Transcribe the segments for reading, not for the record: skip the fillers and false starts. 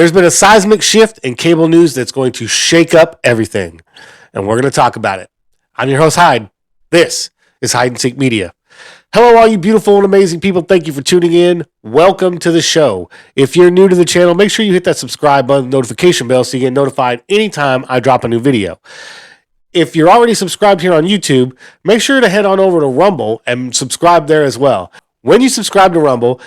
There's been a seismic shift in cable news that's going to shake up everything, and we're going to talk about it. I'm your host, Hyde. This is Hide and Seek Media. Hello, all you beautiful and amazing people. Thank you for tuning in. Welcome to the show. If you're new to the channel, make sure you hit that subscribe button, notification bell, so you get notified anytime I drop a new video. If you're already subscribed here on YouTube, make sure to head on over to Rumble and subscribe there as well. When you subscribe to Rumble,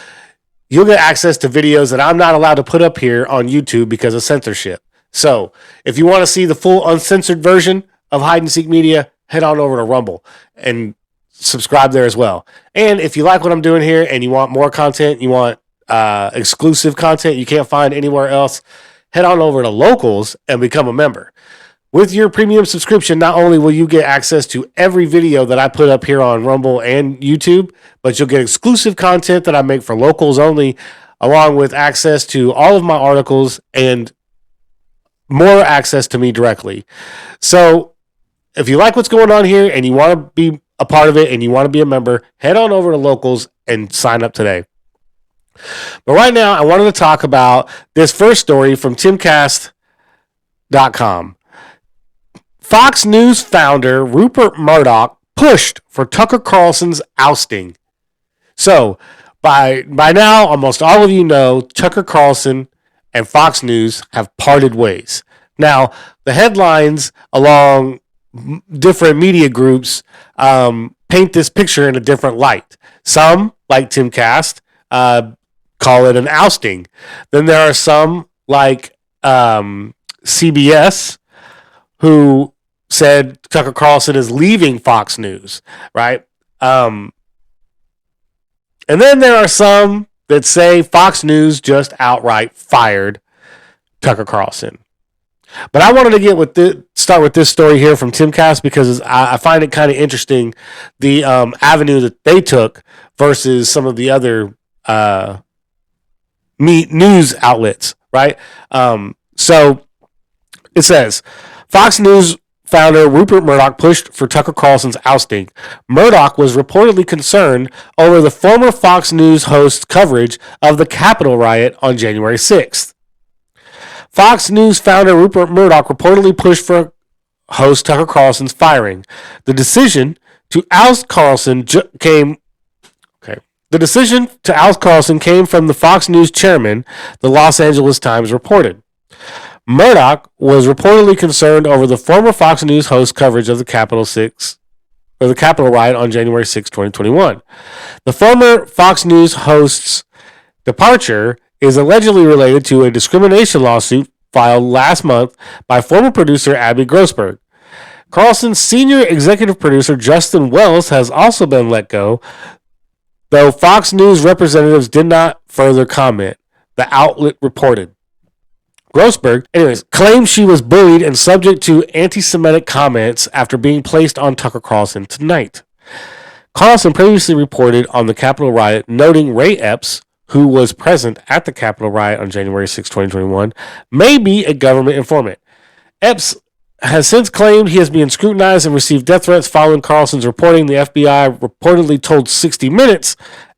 you'll get access to videos that I'm not allowed to put up here on YouTube because of censorship. So if you want to see the full uncensored version of Hide and Seek Media, head on over to Rumble and subscribe there as well. And if you like what I'm doing here and you want more content, you want exclusive content you can't find anywhere else, head on over to Locals and become a member. With your premium subscription, not only will you get access to every video that I put up here on Rumble and YouTube, but you'll get exclusive content that I make for Locals only, along with access to all of my articles and more access to me directly. So if you like what's going on here and you want to be a part of it and you want to be a member, head on over to Locals and sign up today. But right now, I wanted to talk about this first story from timcast.com. Fox News founder Rupert Murdoch pushed for Tucker Carlson's ousting. So, by now, almost all of you know Tucker Carlson and Fox News have parted ways. Now, the headlines along different media groups paint this picture in a different light. Some, like Timcast, call it an ousting. Then there are some, like CBS, who said Tucker Carlson is leaving Fox News, right? And then there are some that say Fox News just outright fired Tucker Carlson. But I wanted to start with this story here from Timcast because I find it kind of interesting, the avenue that they took versus some of the other news outlets, right? So it says, Fox News founder Rupert Murdoch pushed for Tucker Carlson's ousting. Murdoch was reportedly concerned over the former Fox News host's coverage of the Capitol riot on January 6th. Fox News founder Rupert Murdoch reportedly pushed for host Tucker Carlson's firing. The decision to oust Carlson came from the Fox News chairman, the Los Angeles Times reported. Murdoch was reportedly concerned over the former Fox News host coverage of the Capitol riot on January 6, 2021. The former Fox News host's departure is allegedly related to a discrimination lawsuit filed last month by former producer Abby Grossberg. Carlson's senior executive producer Justin Wells has also been let go, though Fox News representatives did not further comment, the outlet reported. Grossberg, claimed she was bullied and subject to anti-Semitic comments after being placed on Tucker Carlson tonight. Carlson previously reported on the Capitol riot, noting Ray Epps, who was present at the Capitol riot on January 6, 2021, may be a government informant. Epps has since claimed he is being scrutinized and received death threats following Carlson's reporting. The FBI reportedly told 60 Minutes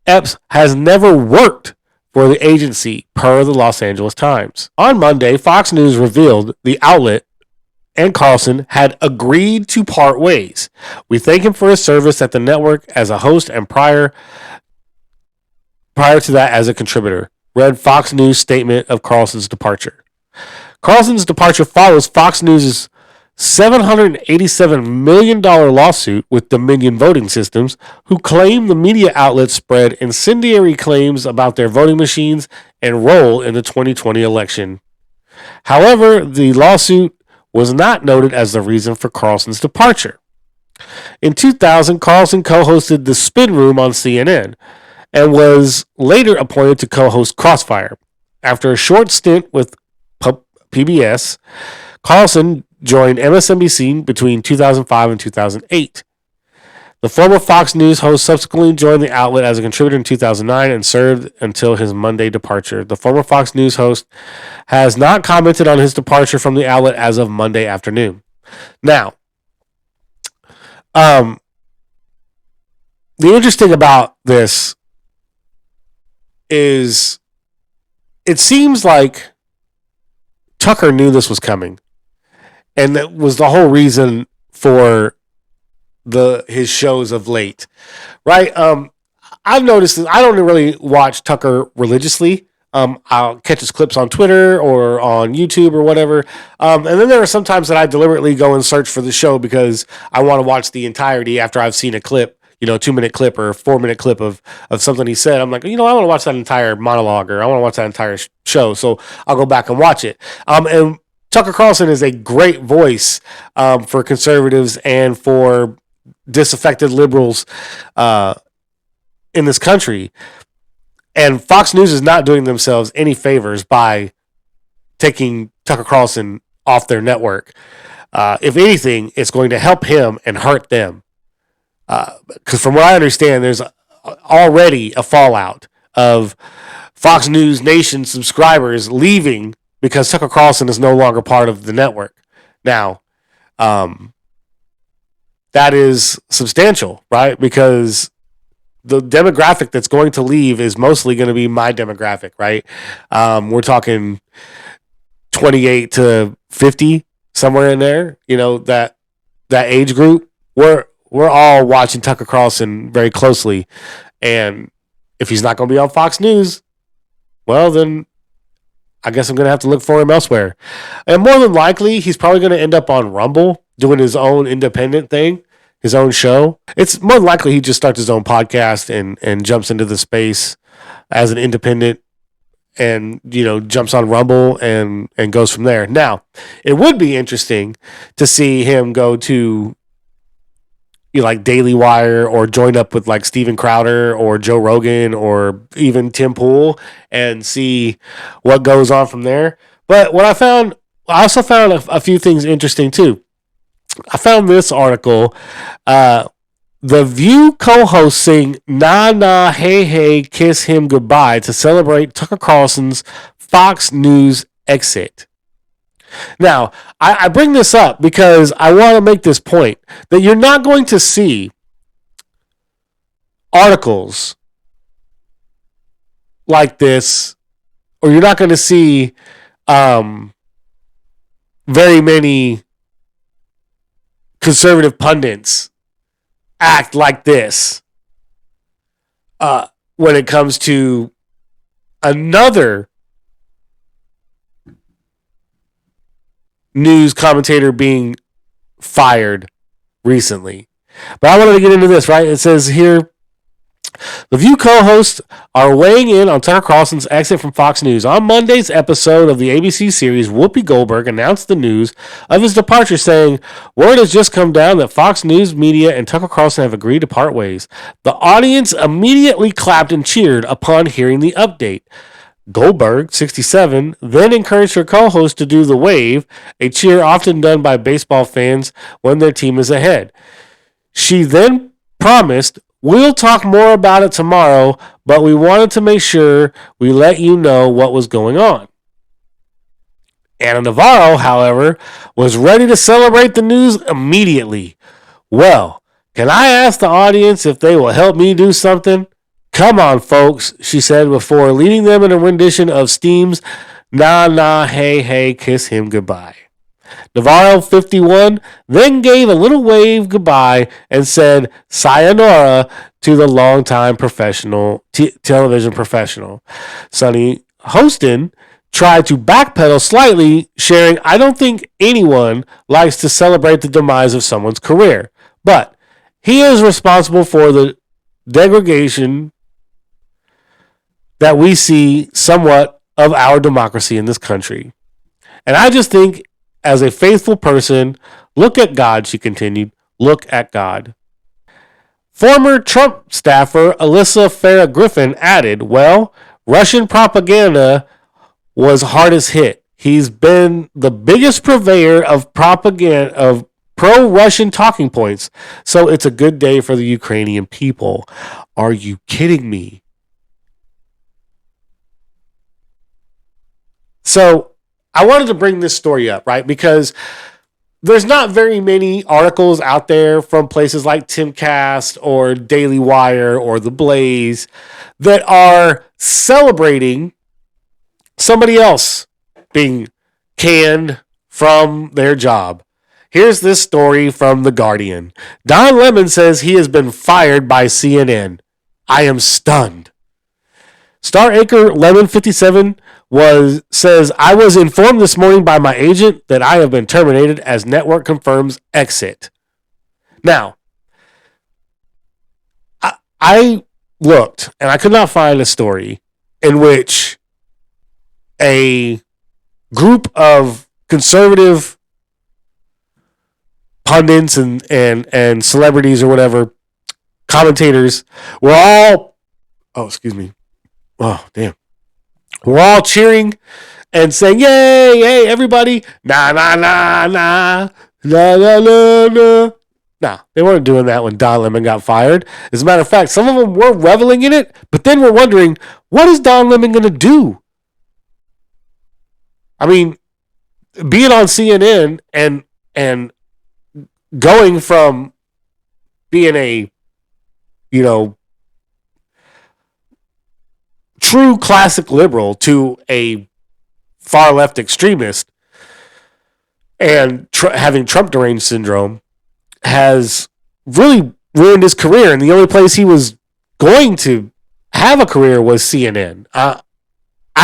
Epps has never worked for the agency, per the Los Angeles Times. On Monday, Fox News revealed the outlet and Carlson had agreed to part ways. We thank him for his service at the network as a host and prior to that as a contributor, read Fox News' statement of Carlson's departure. Carlson's departure follows Fox News' $787 million lawsuit with Dominion Voting Systems, who claim the media outlet spread incendiary claims about their voting machines and role in the 2020 election. However, the lawsuit was not noted as the reason for Carlson's departure. In 2000, Carlson co-hosted The Spin Room on CNN and was later appointed to co-host Crossfire. After a short stint with PBS, Carlson joined MSNBC between 2005 and 2008. The former Fox News host subsequently joined the outlet as a contributor in 2009 and served until his Monday departure. The former Fox News host has not commented on his departure from the outlet as of Monday afternoon. Now, the interesting about this is it seems like Tucker knew this was coming, and that was the whole reason for his shows of late, right? I've noticed that I don't really watch Tucker religiously. I'll catch his clips on Twitter or on YouTube or whatever. And then there are some times that I deliberately go and search for the show because I want to watch the entirety after I've seen a clip, 2-minute clip or 4-minute clip of something he said. I'm like, I want to watch that entire monologue, or I want to watch that entire show. So I'll go back and watch it. And Tucker Carlson is a great voice for conservatives and for disaffected liberals in this country. And Fox News is not doing themselves any favors by taking Tucker Carlson off their network. If anything, it's going to help him and hurt them. Because from what I understand, there's already a fallout of Fox News Nation subscribers leaving because Tucker Carlson is no longer part of the network. Now, that is substantial, right? Because the demographic that's going to leave is mostly going to be my demographic, right? We're talking 28 to 50, somewhere in there. That age group. We're all watching Tucker Carlson very closely, and if he's not going to be on Fox News, well, then I guess I'm going to have to look for him elsewhere. And more than likely, he's probably going to end up on Rumble doing his own independent thing. His own show. It's more likely he just starts his own podcast and jumps into the space as an independent and, jumps on Rumble and goes from there. Now, it would be interesting to see him go to like Daily Wire or join up with like Steven Crowder or Joe Rogan or even Tim Pool and see what goes on from there. But what I also found a few things interesting too. I found this article. The View co-hosts sing "Nah Nah Hey Hey Kiss Him Goodbye" to celebrate Tucker Carlson's Fox News exit. Now, I bring this up because I want to make this point that you're not going to see articles like this, or you're not going to see very many conservative pundits act like this when it comes to another news commentator being fired recently. But I wanted to get into this, right? It says here, the View co-hosts are weighing in on Tucker Carlson's exit from Fox News. On Monday's episode of the ABC series, Whoopi Goldberg announced the news of his departure, saying, "Word has just come down that Fox News Media and Tucker Carlson have agreed to part ways." The audience immediately clapped and cheered upon hearing the update. Goldberg, 67, then encouraged her co-host to do the wave, a cheer often done by baseball fans when their team is ahead. She then promised, "We'll talk more about it tomorrow, but we wanted to make sure we let you know what was going on." Ana Navarro, however, was ready to celebrate the news immediately. "Well, can I ask the audience if they will help me do something? Come on, folks," she said before leading them in a rendition of Steam's "Nah Nah Hey Hey Kiss Him Goodbye." Navarro, 51, then gave a little wave goodbye and said sayonara to the longtime television professional. Sonny Hostin tried to backpedal slightly, sharing, "I don't think anyone likes to celebrate the demise of someone's career, but he is responsible for the degradation that we see somewhat of our democracy in this country. And I just think, as a faithful person, look at God," she continued. "Look at God." Former Trump staffer Alyssa Farah Griffin added, "Well, Russian propaganda was hardest hit. He's been the biggest purveyor of propaganda, of pro-Russian talking points. So it's a good day for the Ukrainian people." Are you kidding me? So I wanted to bring this story up, right? Because there's not very many articles out there from places like Timcast or Daily Wire or The Blaze that are celebrating somebody else being canned from their job. Here's this story from The Guardian. Don Lemon says he has been fired by CNN. I am stunned. Star anchor Lemon 57 says, I was informed this morning by my agent that I have been terminated as network confirms exit. Now, I looked and I could not find a story in which a group of conservative pundits and celebrities or whatever, commentators, were all, we're all cheering and saying, yay, hey, everybody, nah, nah, nah, nah, nah, nah, nah, nah. Nah, they weren't doing that when Don Lemon got fired. As a matter of fact, some of them were reveling in it, but then we're wondering, what is Don Lemon going to do? I mean, being on CNN and going from being a, true classic liberal to a far left extremist and having Trump deranged syndrome has really ruined his career. And the only place he was going to have a career was CNN. I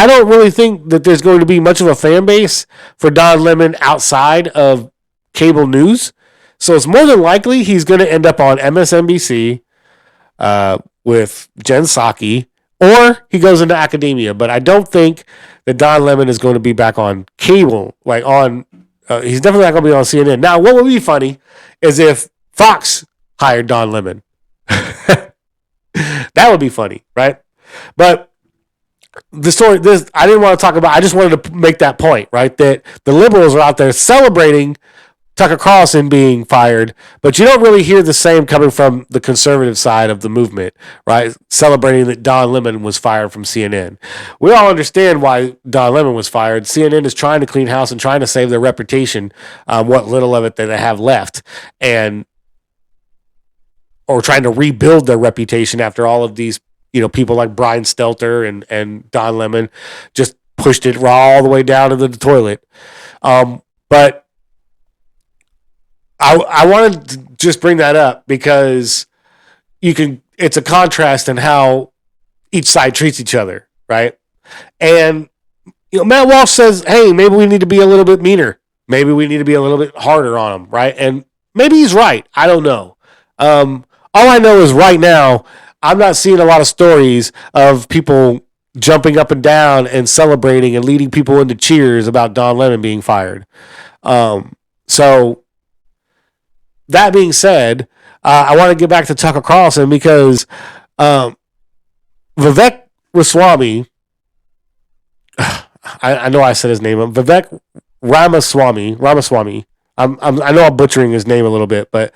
don't really think that there's going to be much of a fan base for Don Lemon outside of cable news. So it's more than likely he's going to end up on MSNBC with Jen Psaki, or he goes into academia. But I don't think that Don Lemon is going to be back on cable, like on. He's definitely not going to be on CNN. Now, what would be funny is if Fox hired Don Lemon. That would be funny, right? But the story, I didn't want to talk about. I just wanted to make that point, right? That the liberals are out there celebrating Tucker Carlson being fired, but you don't really hear the same coming from the conservative side of the movement, right? Celebrating that Don Lemon was fired from CNN. We all understand why Don Lemon was fired. CNN is trying to clean house and trying to save their reputation, what little of it that they have left, or trying to rebuild their reputation after all of these, people like Brian Stelter and Don Lemon just pushed it all the way down to the toilet. But I wanted to just bring that up because it's a contrast in how each side treats each other, right? And Matt Walsh says, hey, maybe we need to be a little bit meaner. Maybe we need to be a little bit harder on them, right? And maybe he's right. I don't know. All I know is right now, I'm not seeing a lot of stories of people jumping up and down and celebrating and leading people into cheers about Don Lemon being fired. So that being said, I want to get back to Tucker Carlson because Vivek Ramaswamy, I know I said his name, Vivek Ramaswamy. I know I'm butchering his name a little bit, but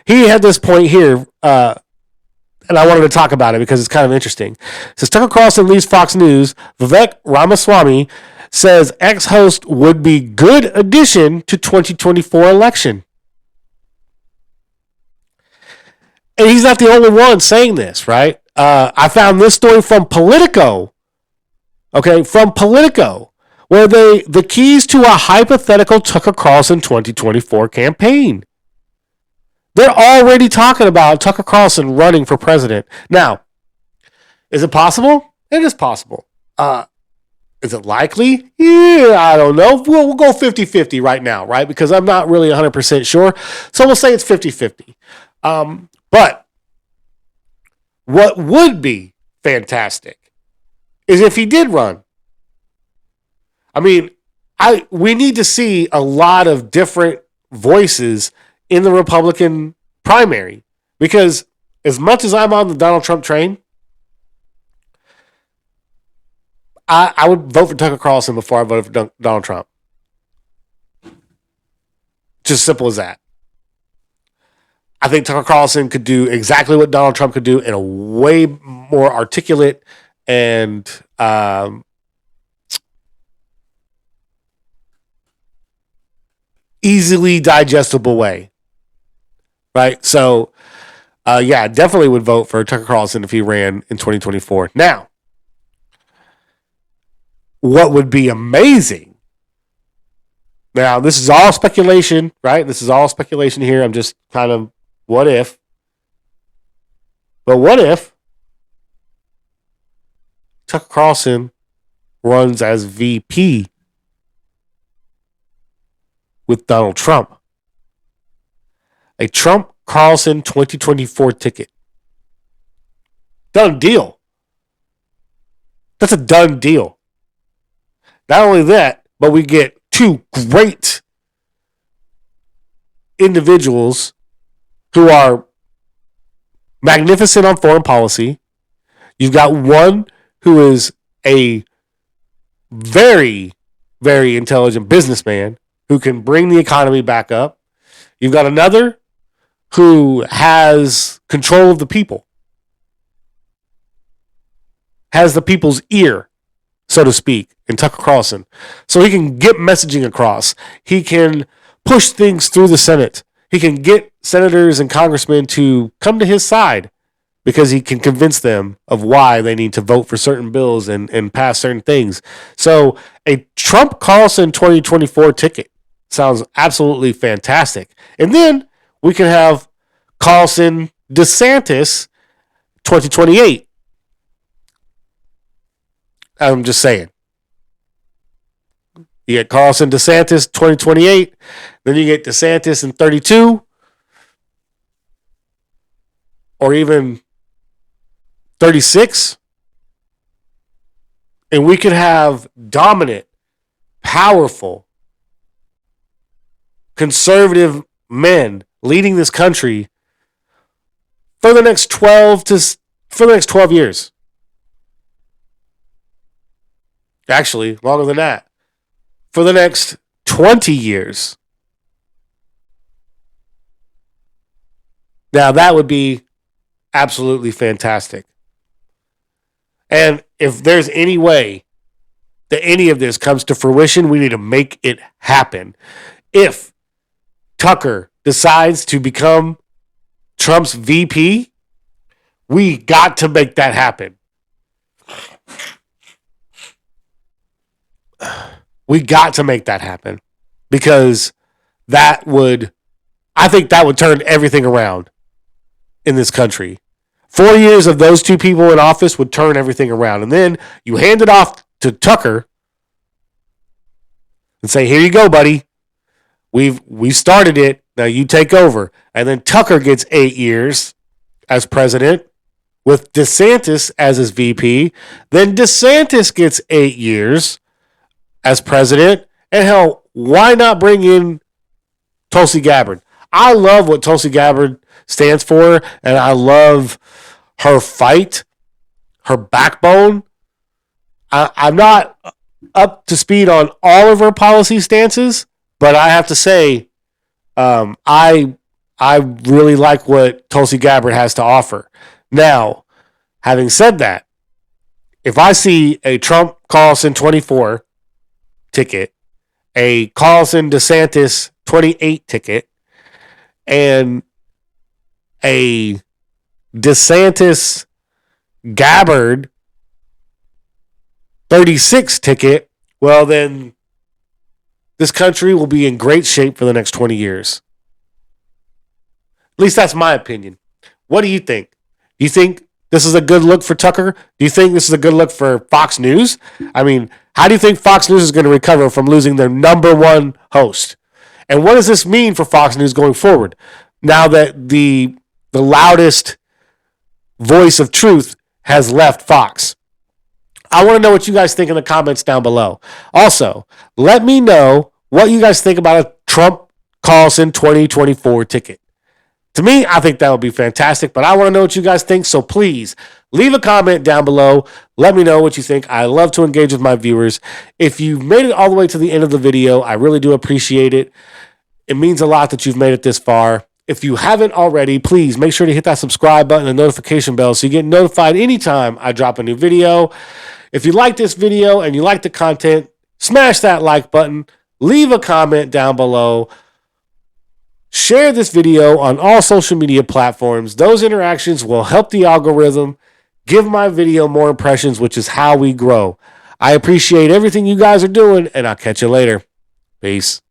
he had this point here, and I wanted to talk about it because it's kind of interesting. It says Tucker Carlson leaves Fox News. Vivek Ramaswamy says ex-host would be good addition to 2024 election. And he's not the only one saying this, right? I found this story from Politico. Okay, from Politico, where the keys to a hypothetical Tucker Carlson 2024 campaign. They're already talking about Tucker Carlson running for president. Now, is it possible? It is possible. Is it likely? Yeah, I don't know. We'll go 50-50 right now, right? Because I'm not really 100% sure. So we'll say it's 50-50. But what would be fantastic is if he did run. I mean, we need to see a lot of different voices in the Republican primary because as much as I'm on the Donald Trump train, I would vote for Tucker Carlson before I voted for Donald Trump. Just simple as that. I think Tucker Carlson could do exactly what Donald Trump could do in a way more articulate and easily digestible way. Right? So, yeah, definitely would vote for Tucker Carlson if he ran in 2024. Now, what would be amazing Now, this is all speculation, right? This is all speculation here. I'm just kind of what if. But what if Tucker Carlson runs as VP with Donald Trump? A Trump Carlson 2024 ticket. Done deal. That's a done deal. Not only that, but we get two great individuals who are magnificent on foreign policy. You've got one who is a very, very intelligent businessman who can bring the economy back up. You've got another who has control of the people, has the people's ear, so to speak, in Tucker Carlson. So he can get messaging across. He can push things through the Senate. He can get senators and congressmen to come to his side because he can convince them of why they need to vote for certain bills and pass certain things. So a Trump Carlson 2024 ticket sounds absolutely fantastic. And then we can have Carlson DeSantis 2028. I'm just saying. You get Carlson DeSantis 2028. Then you get DeSantis in 32. Or even 36. And we could have dominant, powerful, conservative men leading this country for the next 12 years. Actually, longer than that. For the next 20 years. Now, that would be absolutely fantastic. And if there's any way that any of this comes to fruition, we need to make it happen. If Tucker decides to become Trump's VP, we got to make that happen. We got to make that happen because I think that would turn everything around in this country. 4 years of those two people in office would turn everything around. And then you hand it off to Tucker and say, here you go, buddy. We started it. Now you take over. And then Tucker gets 8 years as president with DeSantis as his VP. Then DeSantis gets 8 years as president. And hell, why not bring in Tulsi Gabbard? I love what Tulsi Gabbard stands for, and I love her fight, her backbone. I'm not up to speed on all of her policy stances, but I have to say, I really like what Tulsi Gabbard has to offer. Now, having said that, if I see a Trump Carlson 24 ticket, a Carlson DeSantis 28 ticket, and a DeSantis Gabbard 36 ticket, well, then this country will be in great shape for the next 20 years. At least that's my opinion. What do you think? Do you think this is a good look for Tucker? Do you think this is a good look for Fox News? I mean, how do you think Fox News is going to recover from losing their number one host? And what does this mean for Fox News going forward? Now that the loudest voice of truth has left Fox. I want to know what you guys think in the comments down below. Also, let me know what you guys think about a Trump Carlson 2024 ticket. To me, I think that would be fantastic, but I want to know what you guys think, so please leave a comment down below. Let me know what you think. I love to engage with my viewers. If you've made it all the way to the end of the video, I really do appreciate it. It means a lot that you've made it this far. If you haven't already, please make sure to hit that subscribe button and notification bell so you get notified anytime I drop a new video. If you like this video and you like the content, smash that like button. Leave a comment down below. Share this video on all social media platforms. Those interactions will help the algorithm give my video more impressions, which is how we grow. I appreciate everything you guys are doing, and I'll catch you later. Peace.